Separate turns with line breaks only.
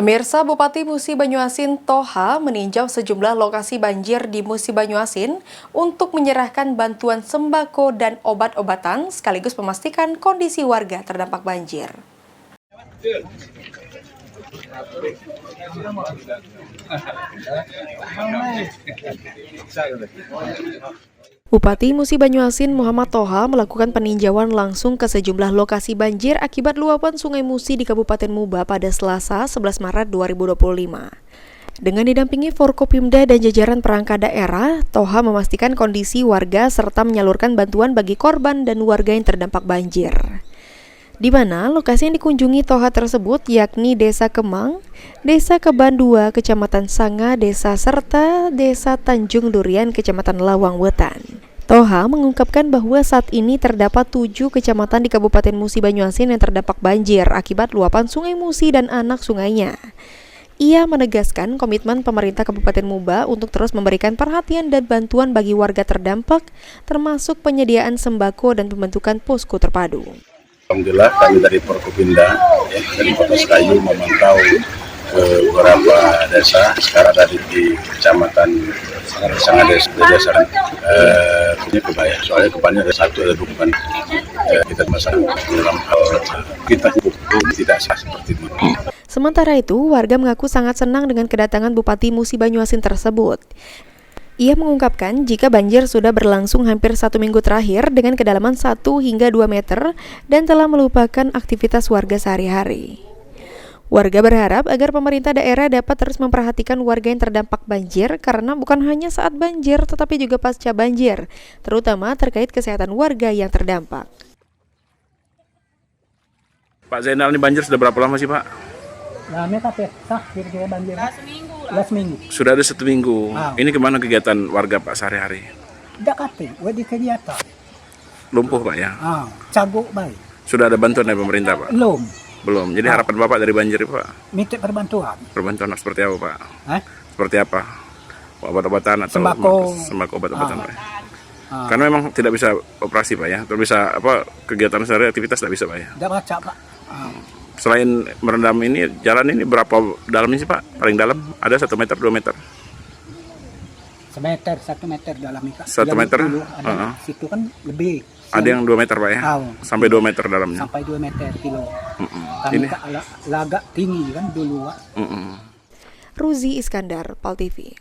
Pemirsa, Bupati Musi Banyuasin Toha meninjau sejumlah lokasi banjir di Musi Banyuasin untuk menyerahkan bantuan sembako dan obat-obatan sekaligus memastikan kondisi warga terdampak banjir. Bupati Musi Banyuasin Muhammad Toha melakukan peninjauan langsung ke sejumlah lokasi banjir akibat luapan Sungai Musi di Kabupaten Muba pada Selasa 11 Maret 2025. Dengan didampingi Forkopimda dan jajaran perangkat daerah, Toha memastikan kondisi warga serta menyalurkan bantuan bagi korban dan warga yang terdampak banjir. Di mana lokasi yang dikunjungi Toha tersebut yakni Desa Kemang, Desa Keban 2, Kecamatan Sanga, Desa Serta, Desa Tanjung Durian, Kecamatan Lawang Wetan. Toha mengungkapkan bahwa saat ini terdapat 7 kecamatan di Kabupaten Musi Banyuasin yang terdampak banjir akibat luapan Sungai Musi dan anak sungainya. Ia menegaskan komitmen pemerintah Kabupaten Muba untuk terus memberikan perhatian dan bantuan bagi warga terdampak, termasuk penyediaan sembako dan pembentukan posko terpadu.
Alhamdulillah kami dari Forkopimda dari Kota Sekayu memantau beberapa desa sekarang tadi di Kecamatan Sanga Desa punya kebaya. Soalnya kebannya ada satu ada dua kita masalah dalam hal kita hukum tidak sah seperti itu.
Sementara itu, warga mengaku sangat senang dengan kedatangan Bupati Musi Banyuasin tersebut. Ia mengungkapkan jika banjir sudah berlangsung hampir 1 minggu terakhir dengan kedalaman 1 hingga 2 meter dan telah melupakan aktivitas warga sehari-hari. Warga berharap agar pemerintah daerah dapat terus memperhatikan warga yang terdampak banjir karena bukan hanya saat banjir tetapi juga pasca banjir, terutama terkait kesehatan warga yang terdampak.
Pak Zainal, ini banjir sudah berapa lama sih Pak?
Lama tapi kira-kira banjir. Seminggu.
Sudah ada 1 minggu. Ini kemana kegiatan warga Pak sehari-hari?
Tidak kate, di kegiatan.
Lumpuh Pak ya?
Caguk baik.
Sudah ada bantuan dari pemerintah Pak? Belum. Jadi harapan Bapak dari banjir Pak?
Minta perbantuan.
Perbantuan seperti apa Pak? Seperti apa? Obat-obatan atau sembako obat-obatan Pak? Karena memang tidak bisa operasi Pak ya? Atau bisa kegiatan sehari aktivitas tidak bisa Pak ya?
Tidak baca Pak.
Selain merendam ini, jalan ini berapa dalamnya sih Pak? Paling dalam ada 1 meter, 2 meter?
1 meter dalam itu.
1 meter?
Situ kan lebih.
Ada yang 2 meter Pak ya? Sampai 2 meter dalamnya?
Sampai 2 meter kilo. Ini lagak tinggi kan dulu.
Ruzi Iskandar, PAL TV.